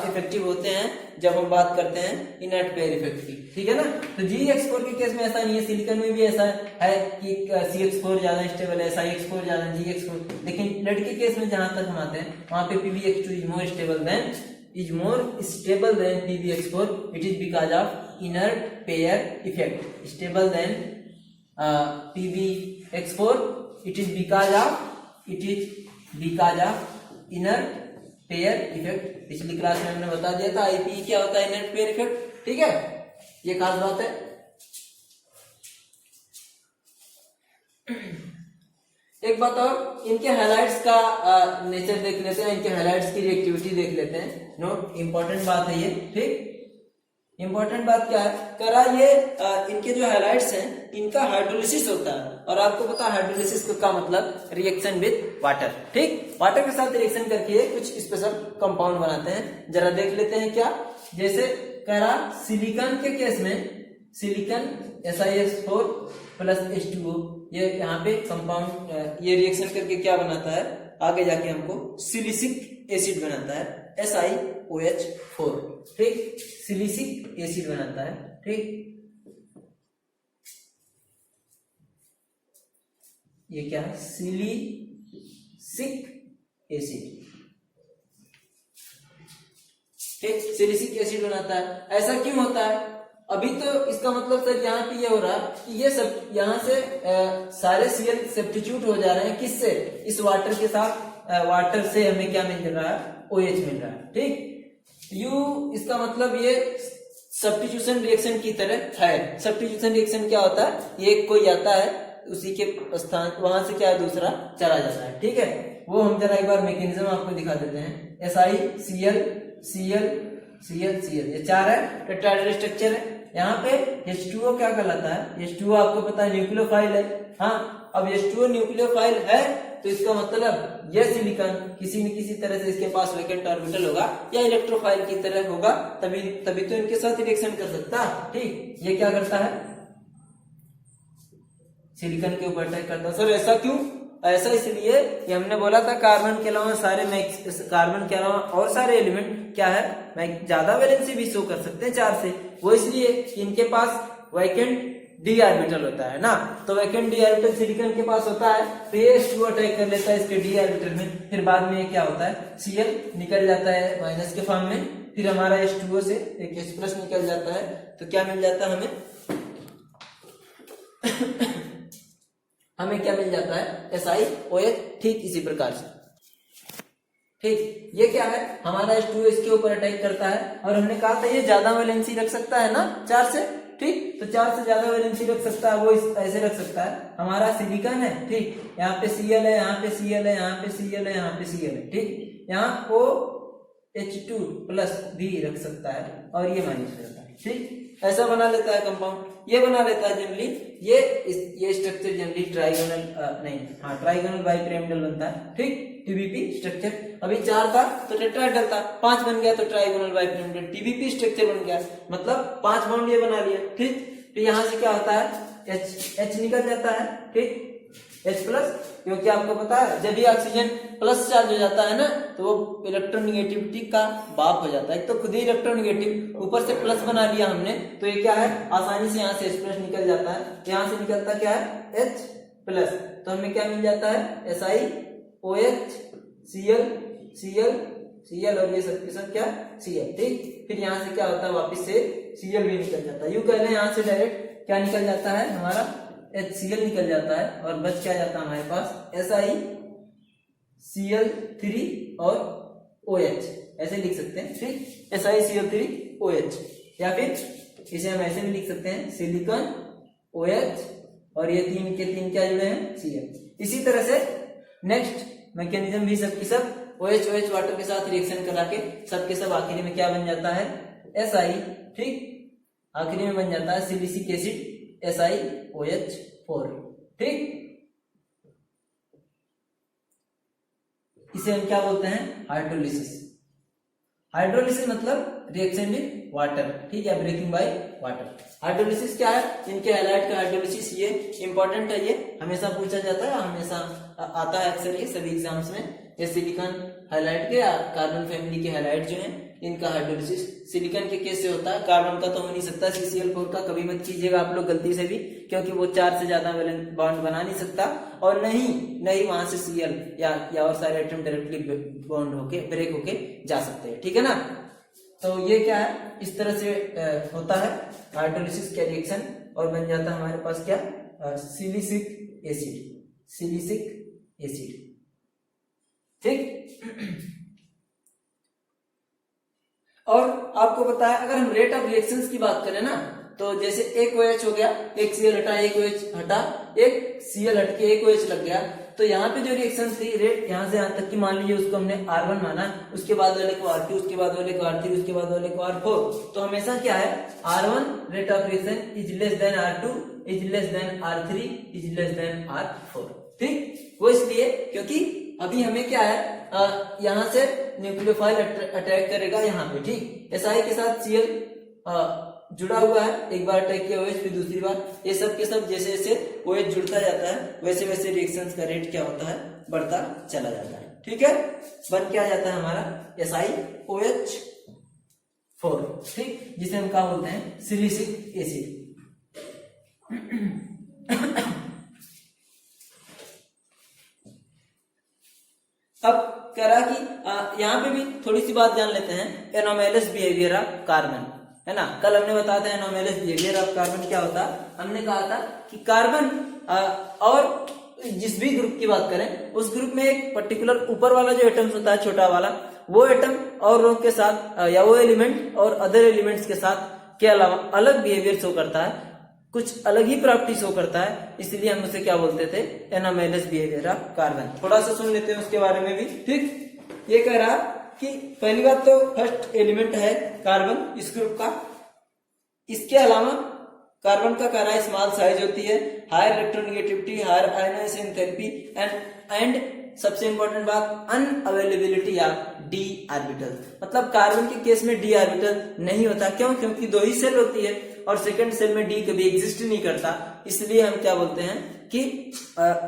इफेक्टिव होते हैं जब हम बात करते हैं इनर्ट पेयर इफेक्ट की, ठीक है ना। तो Gx4 के केस में ऐसा नहीं है, सिलिकॉन में भी ऐसा है कि CH4 ज्यादा स्टेबल है, SiX4 ज्यादा, Gx4। लेकिन लेड के केस में जहां तक हम आते हैं वहां पे PbX2 is more stable then PbX4। It is because of inert pair effect. Stable then PbX4 it is because of inert pair effect. पिछली क्लास में हमने बता दिया था IPE क्या होता है, इनर्ट पेयर इफेक्ट, ठीक है। ये खास बात है। एक बात और, इनके हाइलाइट्स का नेचर देख लेते हैं, इनके हाइलाइट्स की रिएक्टिविटी देख लेते हैं। नोट इंपॉर्टेंट बात है ये, ठीक। इंपॉर्टेंट बात क्या है, करा ये इनके जो हाइलाइट्स हैं इनका हाइड्रोलिसिस होता है। और आपको पता है हाइड्रोलिसिस का मतलब रिएक्शन विद वाटर, ठीक। वाटर के साथ रिएक्शन करके कुछ स्पेशल कंपाउंड बनाते हैं। जरा देख लेते हैं क्या। जैसे करा सिलिकॉन के केस में, सिलिकॉन SiS4 प्लस H2O, ये यहाँ पे कंपाउंड ये रिएक्शन करके क्या बनाता है, आगे जाके हमको सिलिसिक एसिड बनाता है, SiOH4, ठीक। सिलिसिक एसिड बनाता है, ठीक। ये क्या है, सिलिसिक एसिड, ठीक। सिलिसिक एसिड बनाता है। ऐसा क्यों होता है? अभी तो इसका मतलब सर यहाँ पे ये हो रहा है कि ये सब यहाँ से सारे Cl सब्स्टिट्यूट हो जा रहे हैं, किससे, इस वाटर के साथ। वाटर से हमें क्या मिल रहा है, OH मिल रहा है, ठीक। इसका मतलब ये सब्स्टिट्यूशन रिएक्शन की तरह है। सब्स्टिट्यूशन रिएक्शन क्या होता है, ये कोई आता है उसी के स्थान, वहां से क्या दूसरा चला जाता है, ठीक है। वो हम जरा एक बार मैकेनिज्म आपको दिखा देते हैं। SiCl ये 4 है, टेट्राहेड्रल स्ट्रक्चर है। यहाँ पे H2O क्या कहलाता है, H2O आपको पता है न्यूक्लियोफाइल है। हाँ, अब H2O न्यूक्लियोफाइल है तो इसका मतलब ये सिलिकॉन किसी न किसी तरह से इसके पास वैकेंट ऑर्बिटल होगा या इलेक्ट्रोफाइल की तरह होगा, तभी तो इनके साथ रिएक्शन कर सकता है, ठीक। ये क्या करता है, सिलिकॉन के ऊपर अटैक करता है। सर ऐसा क्यों? ऐसा इसलिए कि हमने बोला था कार्बन के अलावा कार्बन के अलावा और सारे एलिमेंट क्या है, ज्यादा वैलेंसी भी शो कर सकते हैं 4 से। वो इसलिए कि इनके पास वैकेंट डी ऑर्बिटल होता है ना, तो वैकेंट डी ऑर्बिटल सिलिकॉन के पास होता है, तो ये H2O अटैक कर लेता है इसके डी ऑर्बिटल में। फिर बाद में ये क्या होता है, Cl निकल जाता है माइनस के फॉर्म में, फिर हमारा H2O से एक H+ निकल जाता है, तो क्या मिल जाता है हमें क्या मिल जाता है, SiOH, ठीक इसी प्रकार से, ठीक। ये क्या है, हमारा H2O इसके ऊपर अटैक करता है, और हमने कहा था ये ज्यादा वैलेंसी रख सकता है ना 4 से, ठीक। तो 4 से ज्यादा वैलेंसी रख सकता है, वो ऐसे रख सकता है। हमारा सिलिकॉन है, ठीक, यहाँ पे Cl है, यहाँ पे Cl है, यहाँ पे Cl है, यहाँ पे Cl है, ठीक। यहाँ OH2 प्लस भी रख सकता है और ये माइनस रहता है, ठीक। ऐसा बना लेता है कंपाउंड, ये बना लेता है जनरली। ये स्ट्रक्चर जनरली ट्राइगोनल बाइपिरामिडल बनता है, ठीक। TBP स्ट्रक्चर अभी 4 था तो टेट्राहेड्रल था, 5 बन गया तो ट्राइगोनल बाइपिरामिडल TBP स्ट्रक्चर बन गया, मतलब 5 बॉन्ड ये बना लिया, ठीक। तो यहाँ से क्या होता है, H निकल जाता है, ठीक, H+, क्योंकि आपको पता है जब भी ऑक्सीजन प्लस चार्ज हो जाता है ना तो वो इलेक्ट्रोनेगेटिविटी का बाप हो जाता है। एक तो खुद ही इलेक्ट्रोनेगेटिव, ऊपर से प्लस बना लिया हमने, तो ये क्या है, आसानी से यहाँ से H+ निकल जाता है। यहाँ से निकलता क्या है, H+, तो हमें क्या मिल जाता है, SiOH, Cl और ये सब क्या, Cl, ठीक। फिर यहाँ से क्या होता है, वापिस से Cl भी निकल जाता है। यूं कह लें यहाँ से डायरेक्ट क्या निकल जाता है, हमारा HCl निकल जाता है, और बच क्या जाता है हमारे पास, SiCl3 और OH, ऐसे लिख सकते हैं, ठीक। SiCl3OH, या फिर इसे हम ऐसे भी लिख सकते हैं, सिलिकॉन OH और ये 3 के 3 क्या जुड़े हैं, Cl। इसी तरह से नेक्स्ट मैकेनिज्म भी सबकी सब OH वाटर के साथ रिएक्शन करा के सबके सब आखिरी में क्या बन जाता है, Si, ठीक। आखिरी में बन जाता है सिलिसिक एसिड SiOH4, ठीक। इसे हम क्या बोलते हैं, हाइड्रोलिसिस। हाइड्रोलिसिस मतलब रिएक्शन विद वाटर, ठीक है, ब्रेकिंग बाय वाटर। हाइड्रोलिसिस क्या है, इनके हैलाइड का हाइड्रोलिसिस, ये इंपॉर्टेंट है, ये हमेशा पूछा जाता है, हमेशा आता है अक्सर ये सभी एग्जाम्स में। ये सिलिकॉन हाइलाइट के कार्बन फैमिली के हाइलाइट जो हैं इनका हाइड्रोलिसिस सिलिकॉन के केस से होता है, कार्बन का तो हो नहीं सकता। CCl4 का कभी मत कीजिएगा आप लोग गलती से भी, क्योंकि वो 4 से ज्यादा वैलेंस बॉन्ड बना नहीं सकता, और नहीं वहां से Cl या और सारे एटम डायरेक्टली बॉन्ड होके ब्रेक होके जा सकते हैं, ठीक है ना। तो ये क्या है, इस तरह से होता है हाइड्रोलिसिस का रिएक्शन, और बन जाता है हमारे पास क्या, सिलिसिक एसिड, ठीक। और आपको पता है अगर हम रेट ऑफ रिएक्शंस की बात करें ना, तो जैसे एक OH हो गया, एक Cl हटा, एक OH हटा, एक Cl हट के एक OH लग गया, तो यहाँ पे जो रिएक्शन थी रेट यहाँ से यहाँ तक की मान लीजिए उसको हमने R1 माना, उसके बाद वाले को R2, उसके बाद वाले को R3, उसके बाद वाले को R4, तो हमेशा क्या है, R1 rate of reaction is less then R2 is less then R3 is less then R4, ठीक। वो इसलिए क्योंकि अभी हमें क्या है, यहाँ से न्यूक्लियोफाइल अटैक करेगा यहाँ पे, ठीक। SI के साथ Cl जुड़ा हुआ है, एक बार अटैक किया OH, फिर दूसरी बार, ये सब के सब जैसे जैसे OH जुड़ता जाता है वैसे वैसे रिएक्शंस का रेट क्या होता है, बढ़ता चला जाता है, ठीक है। बन क्या जाता है हमारा SiOH4, ठीक, जिसे हम क्या बोलते हैं, सिलिसिक एसिड। अब कह रहा कि यहाँ पे भी थोड़ी सी बात जान लेते हैं, एनोमेलस बिहेवियर ऑफ कार्बन, है ना। कल हमने बताया था एनोमेलस बिहेवियर ऑफ कार्बन क्या होता है, हमने कहा था कि कार्बन और जिस भी ग्रुप की बात करें उस ग्रुप में एक पर्टिकुलर ऊपर वाला जो एटम्स होता है छोटा वाला, वो एटम और रो के साथ या वो एलिमेंट और अदर एलिमेंट्स के साथ के अलावा अलग बिहेवियर शो करता है, कुछ अलग ही प्रॉपर्टी शो करता है, इसलिए हम उसे क्या बोलते थे, एनोमेलस बिहेवियर ऑफ कार्बन। थोड़ा सा सुन लेते हैं उसके बारे में भी, ठीक। ये कह रहा कि पहली बात तो फर्स्ट एलिमेंट है कार्बन इस ग्रुप का, इसके अलावा कार्बन का कह रहा है स्मॉल साइज होती है, higher electronegativity, higher ionisation enthalpy and सबसे इंपॉर्टेंट बात अनअवेलेबिलिटी ऑफ डी ऑर्बिटल, मतलब कार्बन के केस में डी ऑर्बिटल नहीं होता, क्यों, क्योंकि 2 ही सेल होती है और सेकंड सेल में डी कभी एग्जिस्ट नहीं करता, इसलिए हम क्या बोलते हैं कि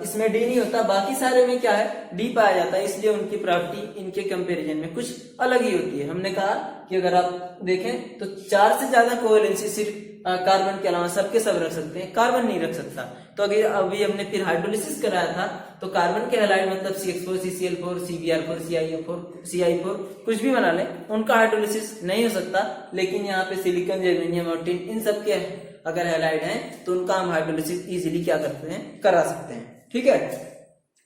इसमें डी नहीं होता, बाकी सारे में क्या है, डी पाया जाता है, इसलिए उनकी प्रॉपर्टी इनके कंपैरिजन में कुछ अलग ही होती है। हमने कहा कि अगर आप देखें तो 4 से ज्यादा कोवेलेंसी सिर्फ कार्बन के अलावा सबके सब रख सकते हैं, कार्बन नहीं रख सकता। तो अगर अभी हमने फिर हाइड्रोलिसिस कराया था तो कार्बन के हैलाइड मतलब CH4, CCl4, CBr4, CiO4, CI4 कुछ भी बना ले, उनका हाइड्रोलिसिस नहीं हो सकता, लेकिन यहाँ पे सिलिकॉन, जर्मेनियम और टिन इन सब के अगर हैलाइड हैं तो उनका हम हाइड्रोलिसिस इजीली क्या करते हैं, करा सकते हैं, ठीक है।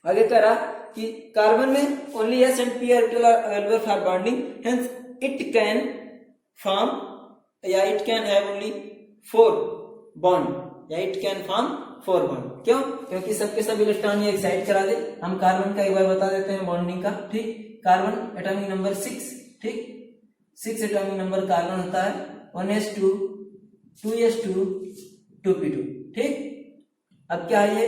आगे करा कि कार्बन में only S and P orbital are available for bonding, hence it can form या it can have only 4 bond या इट कैन फॉर्म 4 बॉन्ड। क्यों, क्योंकि सबके सब इलेक्ट्रॉन ये एक्साइट करा दे। हम कार्बन का एक बार बता देते हैं बॉन्डिंग का, ठीक। कार्बन एटॉमिक नंबर 6, ठीक, 6 एटॉमिक नंबर कार्बन होता है, 1s2 2s2 2p2, ठीक। अब क्या है ये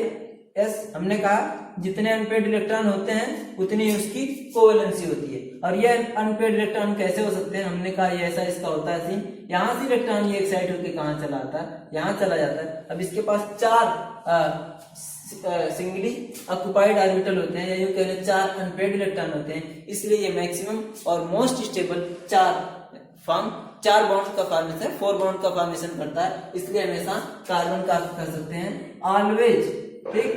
S, हमने कहा जितने अनपेड इलेक्ट्रॉन होते हैं उतनी उसकी कोवेलेंसी होती है, और ये अनपेड इलेक्ट्रॉन कैसे हो सकते हैं, हमने कहा ये ऐसा इसका होता है सीन, यहाँ से इलेक्ट्रॉन ये एक्साइट होकर कहाँ चला आता है, यहाँ चला जाता है। अब इसके पास 4 सिंगली ऑक्युपाइड ऑर्बिटल होते हैं, या यूं कह लें 4 अनपेड इलेक्ट्रॉन होते हैं, इसलिए ये मैक्सिमम और मोस्ट स्टेबल 4 बॉन्ड का फॉर्मेशन, 4 बॉन्ड का फॉर्मेशन करता है, इसलिए हमेशा कार्बन का कह सकते हैं ऑलवेज, ठीक,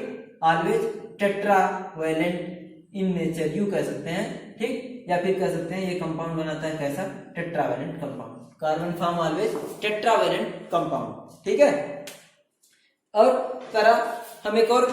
always tetravalent in nature, you कह सकते हैं, ठीक, या फिर कह सकते हैं ये कंपाउंड बनाता है कैसा, tetravalent compound, carbon form always tetravalent compound, ठीक है। और करा हम एक और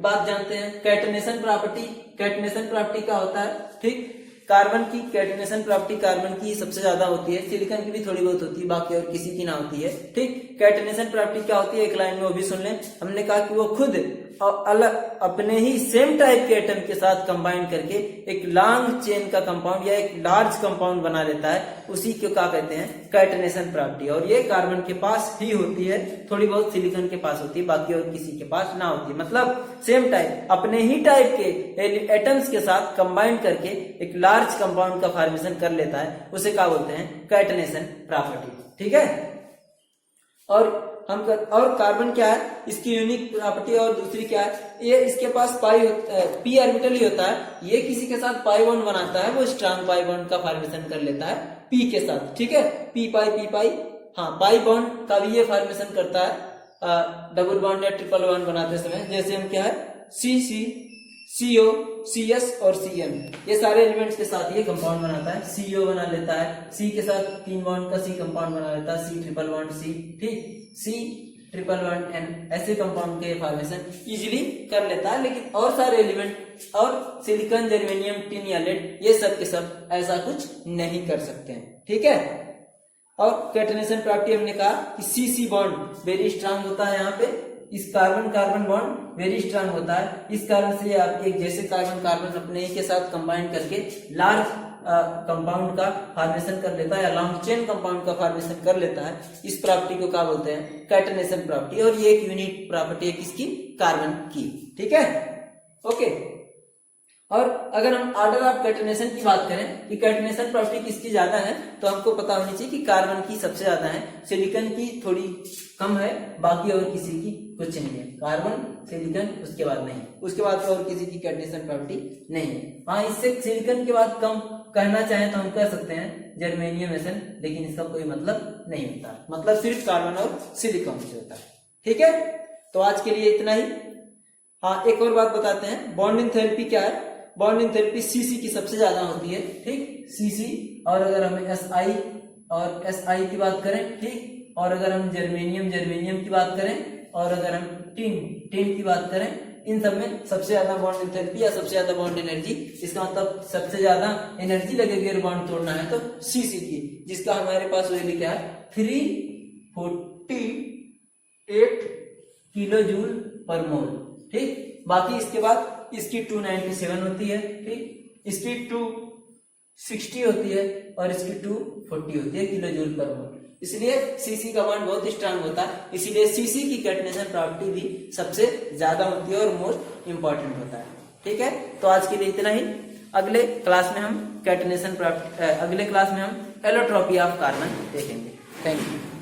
बात जानते हैं, कैटनेशन प्रॉपर्टी। कैटनेशन प्रॉपर्टी क्या होता है, ठीक, कार्बन की कैटनेशन प्रॉपर्टी कार्बन की सबसे ज्यादा होती है, सिलिकॉन की भी थोड़ी बहुत होती है, बाकी और किसी की ना होती है, ठीक। कैटनेशन प्रॉपर्टी क्या होती है, एक लाइन में वो भी सुन लें। हमने कहा कि वो खुद और अलग अपने ही सेम टाइप के एटम के साथ कंबाइन करके एक लॉन्ग चेन का कंपाउंड या एक लार्ज कंपाउंड बना लेता है, उसी को क्या कहते हैं, कैटनेशन प्रॉपर्टी। और ये कार्बन के पास ही होती है, थोड़ी बहुत सिलिकॉन के पास होती है, बाकी और किसी के पास ना होती है। मतलब सेम टाइप, अपने ही टाइप के एटम्स के साथ कंबाइन करके एक लार्ज कंपाउंड का फॉर्मेशन कर लेता है, उसे क्या बोलते हैं, कैटनेशन प्रॉपर्टी, ठीक है। और कार्बन क्या है, इसकी यूनिक प्रॉपर्टी और दूसरी क्या है, ये इसके पास पी ऑर्बिटल ही होता है। ये किसी के साथ पाई बॉन्ड बनाता है, वो स्ट्रांग पाई बॉन्ड का फॉर्मेशन कर लेता है पी के साथ, ठीक है, पी पाई, हाँ, पाई बॉन्ड का भी ये फॉर्मेशन करता है डबल बॉन्ड या ट्रिपल बॉन्ड बनाते समय। जैसे हम क्या है CO, CS और CN, ये सारे एलिमेंट्स के साथ ये कंपाउंड बनाता है। CO बना लेता है, C के साथ 3 बॉन्ड का C कंपाउंड बना लेता है, C ट्रिपल बॉन्ड C, ठीक, C ट्रिपल बॉन्ड N, ऐसे कंपाउंड के फॉर्मेशन इजीली कर लेता है। लेकिन और सारे एलिमेंट और सिलिकॉन, जर्मेनियम, टिन या लेड, ये सब के सब ऐसा कुछ नहीं कर सकते हैं, ठीक है। और कैटनेशन प्रॉपर्टी हमने कहा कि CC बॉन्ड वेरी स्ट्रांग होता है, यहाँ पे इस कार्बन बॉन्ड वेरी स्ट्रांग होता है। इस कारण से आप एक जैसे कार्बन अपने के साथ कंबाइन करके लार्ज कंपाउंड का फॉर्मेशन कर लेता है या लॉन्ग चेन कंपाउंड का फॉर्मेशन कर लेता है। इस प्रॉपर्टी को क्या बोलते हैं, कैटनेशन प्रॉपर्टी, और ये एक यूनिक प्रॉपर्टी है किसकी, कार्बन की, ठीक है, ओके। और अगर हम ऑर्डर ऑफ कैटनेशन की बात करें कि कैटनेशन प्रॉपर्टी किसकी ज्यादा है, तो हमको पता होनी चाहिए कि कार्बन की सबसे ज्यादा है, सिलिकॉन की थोड़ी कम है, बाकी और किसी की कुछ नहीं है। कार्बन, सिलिकॉन, उसके बाद नहीं, उसके बाद और किसी की कैटनेशन प्रॉपर्टी नहीं है। हाँ, इससे सिलिकॉन के बाद कम कहना चाहें तो हम कह सकते हैं जर्मेनियम एसन, लेकिन इसका कोई मतलब नहीं होता, मतलब सिर्फ कार्बन और सिलिकॉन से होता है, ठीक है। तो आज के लिए इतना ही। हाँ, एक और बात बताते हैं, बॉन्डिंग थेरेपी क्या है। बॉन्डिंग थेरेपी CC की सबसे ज्यादा होती है, ठीक, CC। और अगर हम SI की बात करें, ठीक, और अगर हम जर्मेनियम की बात करें, और अगर हम टिन की बात करें, इन सब में सबसे ज्यादा बॉन्डिंग थेरेपी या सबसे ज्यादा बॉन्ड एनर्जी, इसका मतलब सबसे ज्यादा एनर्जी लगेगी बॉन्ड तोड़ना है तो CC की, जिसका हमारे पास वैल्यू क्या है, 348 किलो जूल पर मोल, ठीक। बाकी इसके बाद इसकी 297 होती है, ठीक, इसकी 260 होती है और इसकी 240 होती है किलो जूल पर मोल। इसलिए CC का बॉन्ड बहुत स्ट्रांग होता है, इसीलिए CC की कैटनेशन प्रॉपर्टी भी सबसे ज्यादा होती है और मोस्ट इंपॉर्टेंट होता है, ठीक है। तो आज के लिए इतना ही। अगले क्लास में हम एलोट्रॉपी ऑफ कार्बन देखेंगे। Thank you.